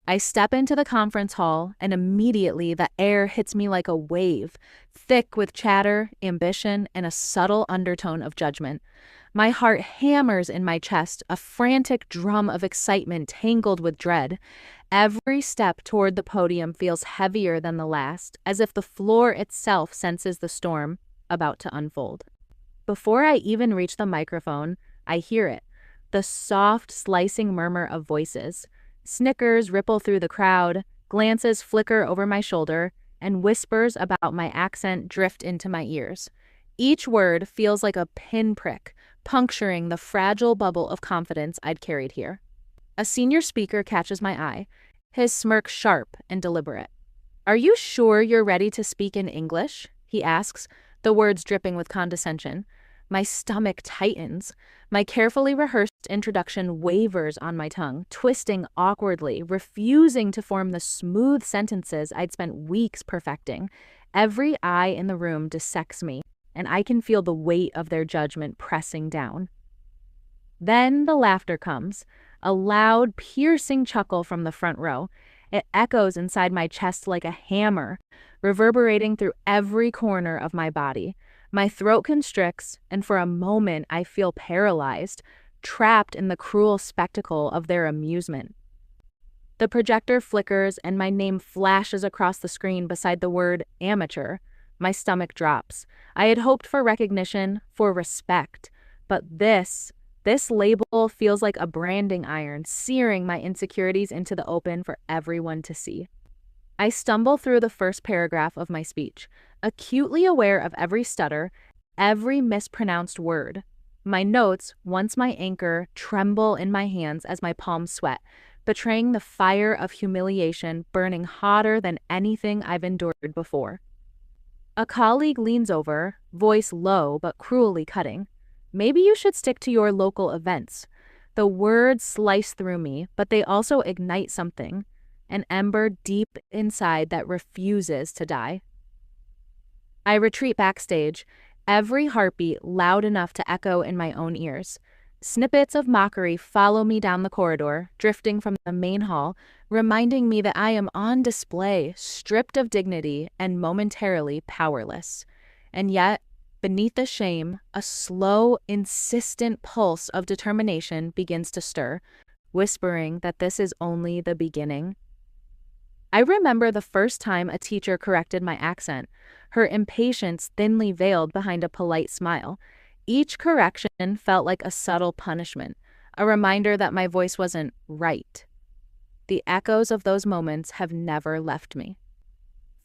I step into the conference hall, and immediately the air hits me like a wave, thick with chatter, ambition, and a subtle undertone of judgment. My heart hammers in my chest, a frantic drum of excitement tangled with dread. Every step toward the podium feels heavier than the last, as if the floor itself senses the storm about to unfold. Before I even reach the microphone, I hear it, the soft, slicing murmur of voices. Snickers ripple through the crowd, glances flicker over my shoulder, and whispers about my accent drift into my ears. Each word feels like a pinprick, puncturing the fragile bubble of confidence I'd carried here. A senior speaker catches my eye, his smirk sharp and deliberate. "Are you sure you're ready to speak in English?" he asks, the words dripping with condescension. My stomach tightens. My carefully rehearsed introduction wavers on my tongue, twisting awkwardly, refusing to form the smooth sentences I'd spent weeks perfecting. Every eye in the room dissects me, and I can feel the weight of their judgment pressing down. Then the laughter comes, a loud, piercing chuckle from the front row. It echoes inside my chest like a hammer, reverberating through every corner of my body. My throat constricts, and for a moment I feel paralyzed, trapped in the cruel spectacle of their amusement. The projector flickers and my name flashes across the screen beside the word amateur. My stomach drops. I had hoped for recognition, for respect, but this label feels like a branding iron, searing my insecurities into the open for everyone to see. I stumble through the first paragraph of my speech, acutely aware of every stutter, every mispronounced word. My notes, once my anchor, tremble in my hands as my palms sweat, betraying the fire of humiliation burning hotter than anything I've endured before. A colleague leans over, voice low but cruelly cutting. "Maybe you should stick to your local events." The words slice through me, but they also ignite something, an ember deep inside that refuses to die. I retreat backstage, every heartbeat loud enough to echo in my own ears. Snippets of mockery follow me down the corridor, drifting from the main hall, reminding me that I am on display, stripped of dignity and momentarily powerless. And yet, beneath the shame, a slow, insistent pulse of determination begins to stir, whispering that this is only the beginning. I remember the first time a teacher corrected my accent, her impatience thinly veiled behind a polite smile. Each correction felt like a subtle punishment, a reminder that my voice wasn't right. The echoes of those moments have never left me.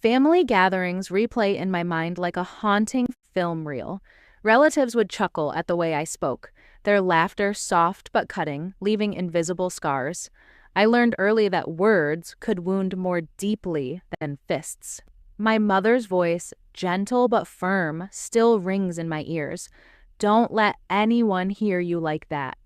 Family gatherings replay in my mind like a haunting film reel. Relatives would chuckle at the way I spoke, their laughter soft but cutting, leaving invisible scars. I learned early that words could wound more deeply than fists. My mother's voice, gentle but firm, still rings in my ears. "Don't let anyone hear you like that."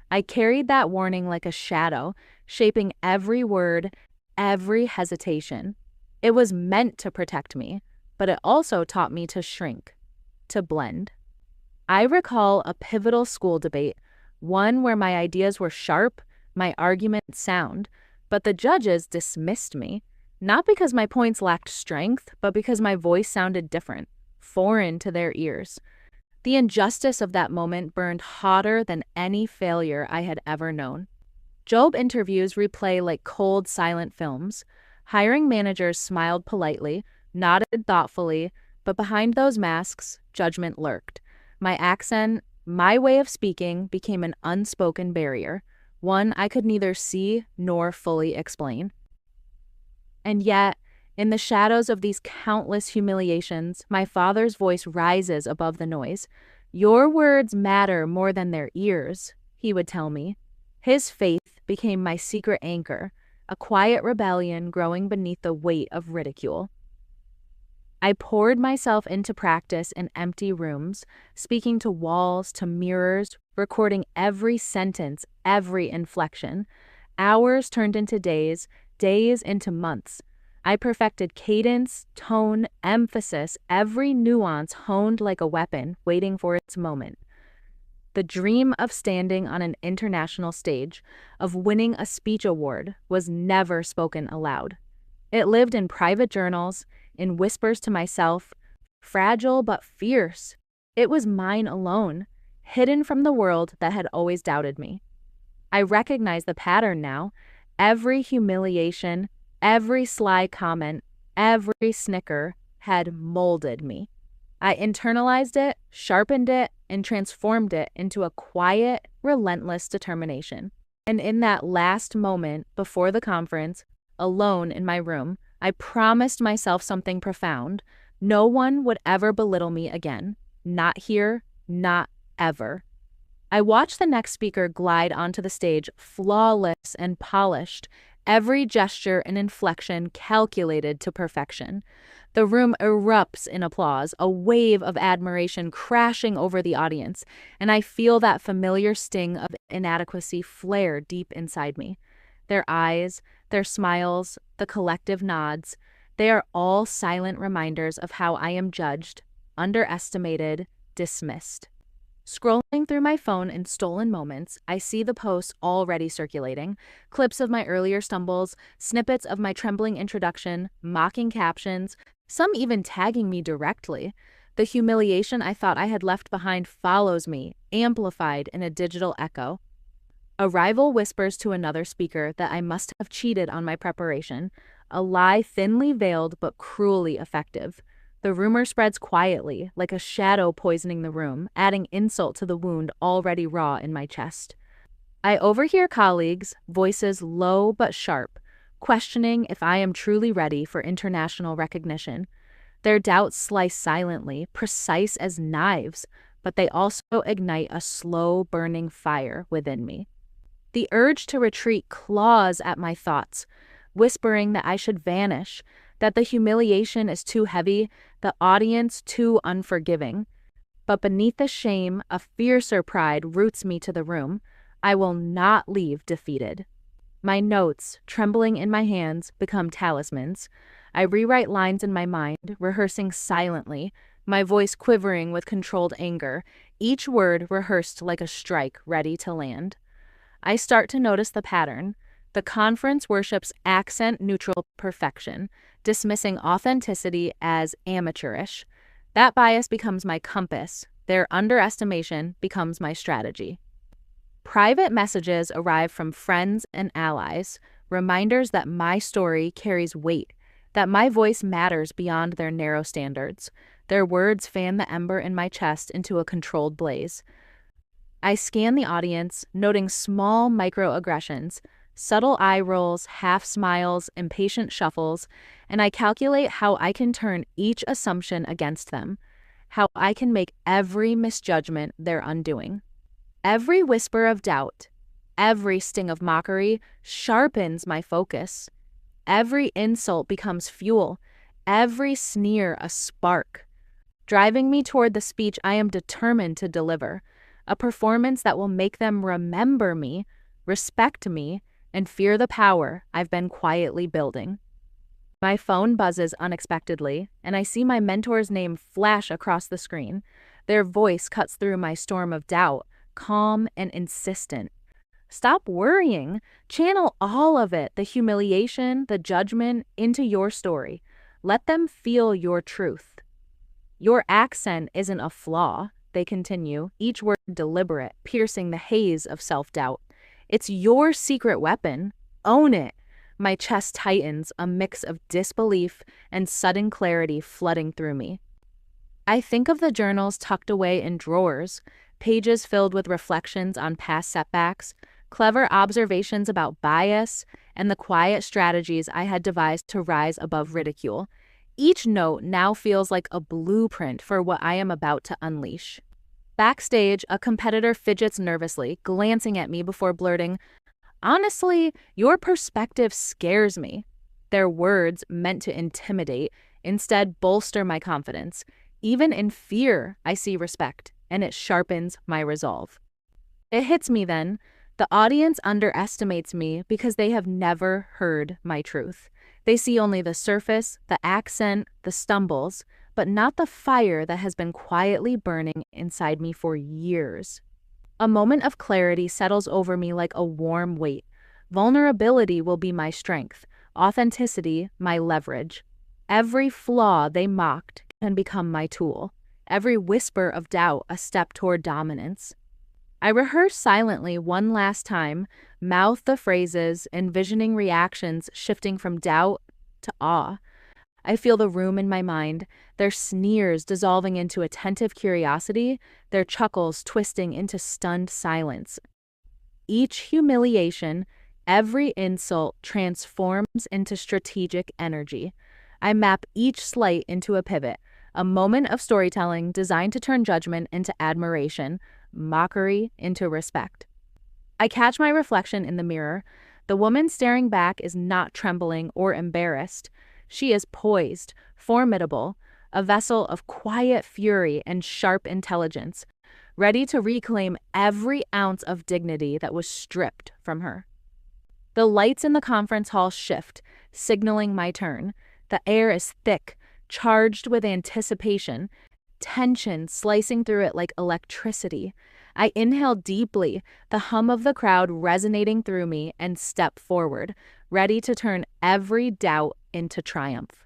I carried that warning like a shadow, shaping every word, every hesitation. It was meant to protect me, but it also taught me to shrink, to blend. I recall a pivotal school debate, one where my ideas were sharp, my arguments sound, but the judges dismissed me, not because my points lacked strength, but because my voice sounded different, foreign to their ears. The injustice of that moment burned hotter than any failure I had ever known. Job interviews replay like cold, silent films. Hiring managers smiled politely, nodded thoughtfully, but behind those masks, judgment lurked. My accent, my way of speaking, became an unspoken barrier, one I could neither see nor fully explain. And yet, in the shadows of these countless humiliations, my father's voice rises above the noise. "Your words matter more than their ears," he would tell me. His faith became my secret anchor, a quiet rebellion growing beneath the weight of ridicule. I poured myself into practice in empty rooms, speaking to walls, to mirrors, recording every sentence, every inflection. Hours turned into days, days into months. I perfected cadence, tone, emphasis, every nuance honed like a weapon, waiting for its moment. The dream of standing on an international stage, of winning a speech award, was never spoken aloud. It lived in private journals, in whispers to myself, fragile but fierce. It was mine alone, hidden from the world that had always doubted me. I recognize the pattern now. Every humiliation, every sly comment, every snicker had molded me. I internalized it, sharpened it, and transformed it into a quiet, relentless determination. And in that last moment before the conference, alone in my room, I promised myself something profound. No one would ever belittle me again. Not here, not ever. I watched the next speaker glide onto the stage, flawless and polished, every gesture and inflection calculated to perfection. The room erupts in applause, a wave of admiration crashing over the audience, and I feel that familiar sting of inadequacy flare deep inside me. Their eyes, their smiles, the collective nods, they are all silent reminders of how I am judged, underestimated, dismissed. Scrolling through my phone in stolen moments, I see the posts already circulating, clips of my earlier stumbles, snippets of my trembling introduction, mocking captions, some even tagging me directly. The humiliation I thought I had left behind follows me, amplified in a digital echo. A rival whispers to another speaker that I must have cheated on my preparation, a lie thinly veiled but cruelly effective. The rumor spreads quietly, like a shadow poisoning the room, adding insult to the wound already raw in my chest. I overhear colleagues, voices low but sharp, questioning if I am truly ready for international recognition. Their doubts slice silently, precise as knives, but they also ignite a slow burning fire within me. The urge to retreat claws at my thoughts, whispering that I should vanish, that the humiliation is too heavy, the audience too unforgiving. But beneath the shame, a fiercer pride roots me to the room. I will not leave defeated. My notes, trembling in my hands, become talismans. I rewrite lines in my mind, rehearsing silently, my voice quivering with controlled anger, each word rehearsed like a strike ready to land. I start to notice the pattern. The conference worships accent-neutral perfection, dismissing authenticity as amateurish. That bias becomes my compass. Their underestimation becomes my strategy. Private messages arrive from friends and allies, reminders that my story carries weight, that my voice matters beyond their narrow standards. Their words fan the ember in my chest into a controlled blaze. I scan the audience, noting small microaggressions, subtle eye rolls, half smiles, impatient shuffles, and I calculate how I can turn each assumption against them, how I can make every misjudgment their undoing. Every whisper of doubt, every sting of mockery sharpens my focus. Every insult becomes fuel, every sneer a spark, driving me toward the speech I am determined to deliver, a performance that will make them remember me, respect me, and fear the power I've been quietly building. My phone buzzes unexpectedly, and I see my mentor's name flash across the screen. Their voice cuts through my storm of doubt, calm and insistent. Stop worrying. Channel all of it, the humiliation, the judgment, into your story. Let them feel your truth. Your accent isn't a flaw, they continue, each word deliberate, piercing the haze of self-doubt. It's your secret weapon. Own it. My chest tightens, a mix of disbelief and sudden clarity flooding through me. I think of the journals tucked away in drawers, pages filled with reflections on past setbacks, clever observations about bias, and the quiet strategies I had devised to rise above ridicule. Each note now feels like a blueprint for what I am about to unleash. Backstage, a competitor fidgets nervously, glancing at me before blurting, "Honestly, your perspective scares me." Their words, meant to intimidate, instead bolster my confidence. Even in fear, I see respect, and it sharpens my resolve. It hits me then. The audience underestimates me because they have never heard my truth. They see only the surface, the accent, the stumbles, but not the fire that has been quietly burning inside me for years. A moment of clarity settles over me like a warm weight. Vulnerability will be my strength, authenticity my leverage. Every flaw they mocked can become my tool, every whisper of doubt a step toward dominance. I rehearse silently one last time, mouth the phrases, envisioning reactions shifting from doubt to awe. I feel the room in my mind, their sneers dissolving into attentive curiosity, their chuckles twisting into stunned silence. Each humiliation, every insult transforms into strategic energy. I map each slight into a pivot, a moment of storytelling designed to turn judgment into admiration, mockery into respect. I catch my reflection in the mirror. The woman staring back is not trembling or embarrassed. She is poised, formidable, a vessel of quiet fury and sharp intelligence, ready to reclaim every ounce of dignity that was stripped from her. The lights in the conference hall shift, signaling my turn. The air is thick, charged with anticipation, tension slicing through it like electricity. I inhale deeply, the hum of the crowd resonating through me, and step forward, ready to turn every doubt into triumph.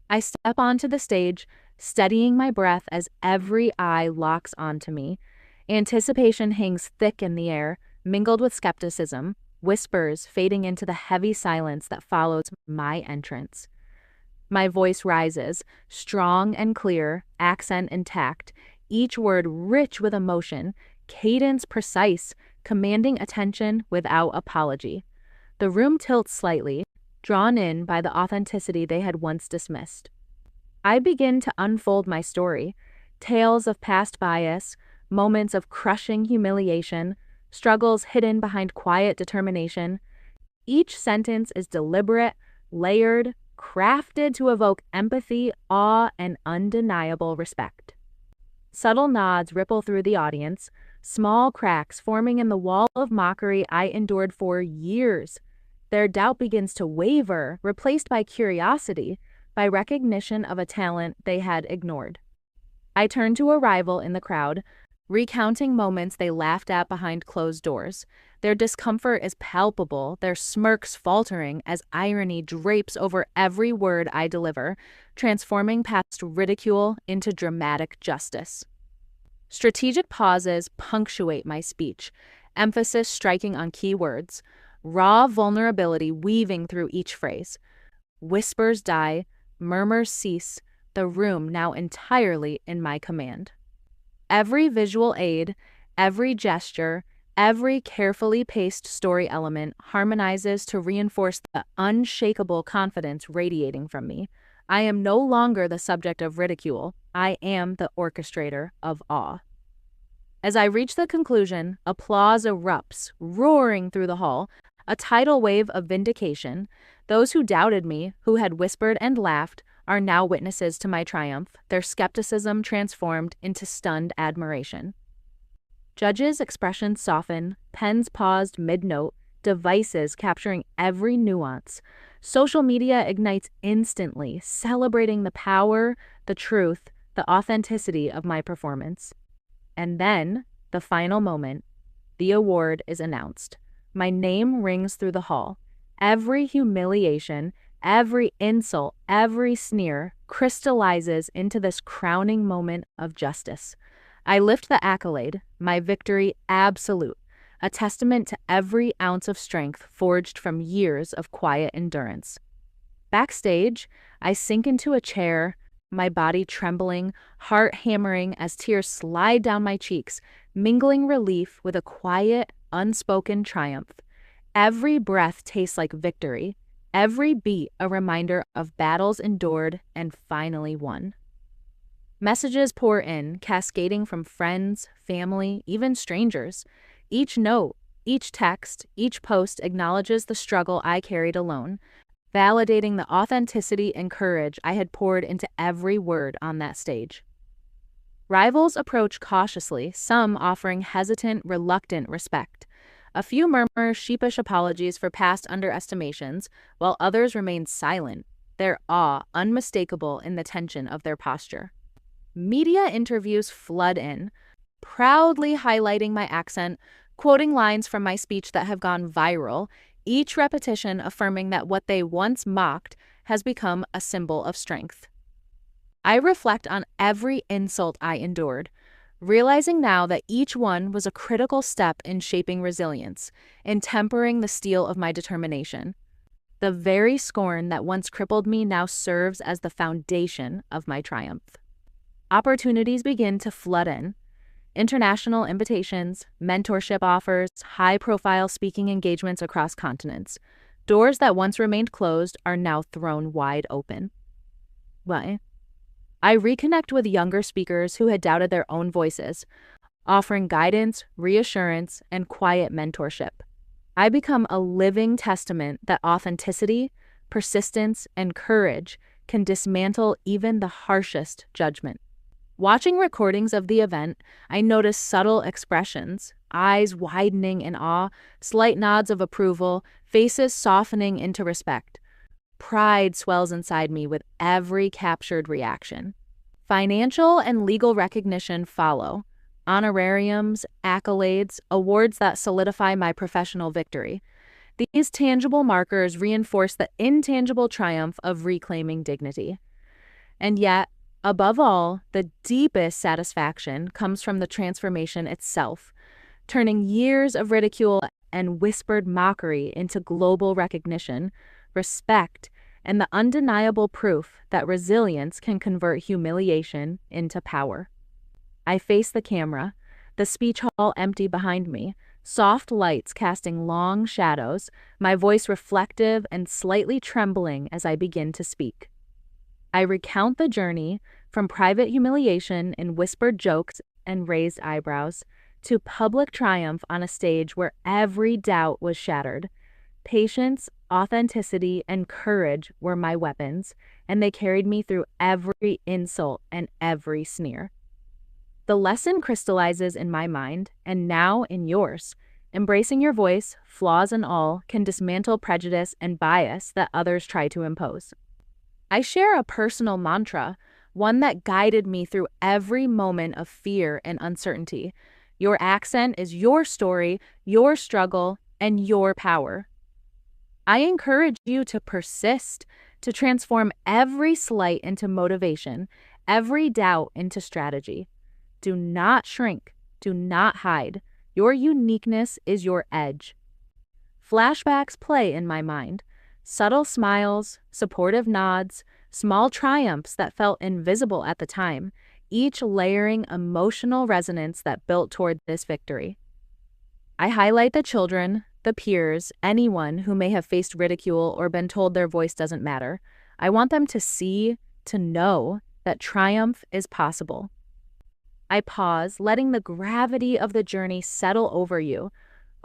I step onto the stage, steadying my breath as every eye locks onto me. Anticipation hangs thick in the air, mingled with skepticism, whispers fading into the heavy silence that follows my entrance. My voice rises, strong and clear, accent intact, each word rich with emotion, cadence precise, commanding attention without apology. The room tilts slightly, drawn in by the authenticity they had once dismissed. I begin to unfold my story, tales of past bias, moments of crushing humiliation, struggles hidden behind quiet determination. Each sentence is deliberate, layered, crafted to evoke empathy, awe, and undeniable respect. Subtle nods ripple through the audience, small cracks forming in the wall of mockery I endured for years. Their doubt begins to waver, replaced by curiosity, by recognition of a talent they had ignored. I turn to a rival in the crowd, recounting moments they laughed at behind closed doors. Their discomfort is palpable, their smirks faltering as irony drapes over every word I deliver, transforming past ridicule into dramatic justice. Strategic pauses punctuate my speech, emphasis striking on key words, raw vulnerability weaving through each phrase. Whispers die, murmurs cease, the room now entirely in my command. Every visual aid, every gesture, every carefully paced story element harmonizes to reinforce the unshakable confidence radiating from me. I am no longer the subject of ridicule. I am the orchestrator of awe. As I reach the conclusion, applause erupts, roaring through the hall, a tidal wave of vindication. Those who doubted me, who had whispered and laughed, are now witnesses to my triumph, their skepticism transformed into stunned admiration. Judges' expressions soften, pens paused mid-note, devices capturing every nuance. Social media ignites instantly, celebrating the power, the truth, the authenticity of my performance. And then, the final moment, the award is announced. My name rings through the hall. Every humiliation, every insult, every sneer crystallizes into this crowning moment of justice. I lift the accolade, my victory absolute, a testament to every ounce of strength forged from years of quiet endurance. Backstage, I sink into a chair, my body trembling, heart hammering as tears slide down my cheeks, mingling relief with a quiet, unspoken triumph. Every breath tastes like victory, every beat a reminder of battles endured and finally won. Messages pour in, cascading from friends, family, even strangers. Each note, each text, each post acknowledges the struggle I carried alone, validating the authenticity and courage I had poured into every word on that stage. Rivals approach cautiously, some offering hesitant, reluctant respect. A few murmur sheepish apologies for past underestimations, while others remain silent, their awe unmistakable in the tension of their posture. Media interviews flood in, proudly highlighting my accent, quoting lines from my speech that have gone viral, each repetition affirming that what they once mocked has become a symbol of strength. I reflect on every insult I endured, realizing now that each one was a critical step in shaping resilience, in tempering the steel of my determination. The very scorn that once crippled me now serves as the foundation of my triumph. Opportunities begin to flood in. International invitations, mentorship offers, high-profile speaking engagements across continents. Doors that once remained closed are now thrown wide open. Why? I reconnect with younger speakers who had doubted their own voices, offering guidance, reassurance, and quiet mentorship. I become a living testament that authenticity, persistence, and courage can dismantle even the harshest judgment. Watching recordings of the event, I notice subtle expressions, eyes widening in awe, slight nods of approval, faces softening into respect. Pride swells inside me with every captured reaction. Financial and legal recognition follow. Honorariums, accolades, awards that solidify my professional victory. These tangible markers reinforce the intangible triumph of reclaiming dignity. And yet, above all, the deepest satisfaction comes from the transformation itself, turning years of ridicule and whispered mockery into global recognition, respect, and the undeniable proof that resilience can convert humiliation into power. I face the camera, the speech hall empty behind me, soft lights casting long shadows, my voice reflective and slightly trembling as I begin to speak. I recount the journey from private humiliation in whispered jokes and raised eyebrows to public triumph on a stage where every doubt was shattered. Patience, authenticity, and courage were my weapons, and they carried me through every insult and every sneer. The lesson crystallizes in my mind, and now in yours. Embracing your voice, flaws and all, can dismantle prejudice and bias that others try to impose. I share a personal mantra, one that guided me through every moment of fear and uncertainty. Your accent is your story, your struggle, and your power. I encourage you to persist, to transform every slight into motivation, every doubt into strategy. Do not shrink, do not hide. Your uniqueness is your edge. Flashbacks play in my mind. Subtle smiles, supportive nods, small triumphs that felt invisible at the time, each layering emotional resonance that built toward this victory. I highlight the children, the peers, anyone who may have faced ridicule or been told their voice doesn't matter. I want them to see, to know that triumph is possible. I pause, letting the gravity of the journey settle over you,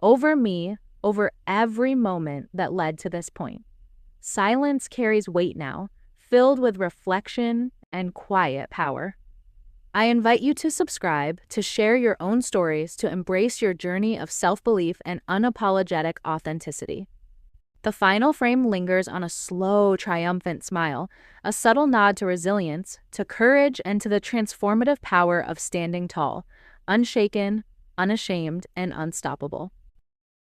over me, over every moment that led to this point. Silence carries weight now, filled with reflection and quiet power. I invite you to subscribe, to share your own stories, to embrace your journey of self-belief and unapologetic authenticity. The final frame lingers on a slow, triumphant smile, a subtle nod to resilience, to courage, and to the transformative power of standing tall, unshaken, unashamed, and unstoppable.